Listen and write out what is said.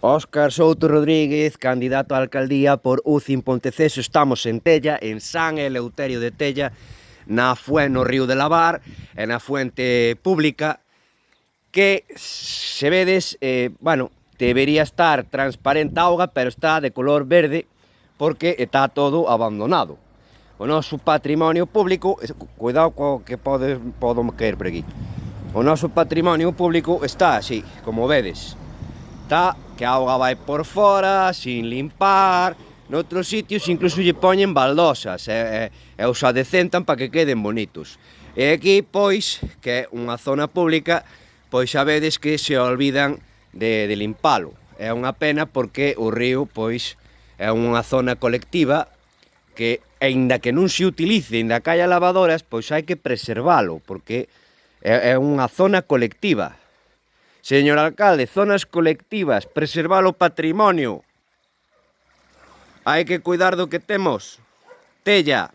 Óscar Souto Rodríguez, candidato á alcaldía por UCI en Ponteceso. Estamos en Tella, en San Eleuterio de Tella, no río de Lavar, e na fuente pública, que, se vedes, debería estar transparente a auga, pero está de color verde, porque está todo abandonado. O noso patrimonio público, cuidado co que podo caer por aquí. O noso patrimonio público está así, como vedes. Está que a auga vai por fora, sin limpar. Noutros sitios incluso lle poñen baldosas e os adecentan para que queden bonitos. E aquí, pois, que é unha zona pública, pois xa vedes que se olvidan de limpalo. É unha pena porque o río, pois, é unha zona colectiva que, aínda que non se utilice, aínda que haya lavadoras, pois hai que preservalo, porque é unha zona colectiva. Señor alcalde, zonas colectivas, preservar o patrimonio. Hai que cuidar do que temos. Tella.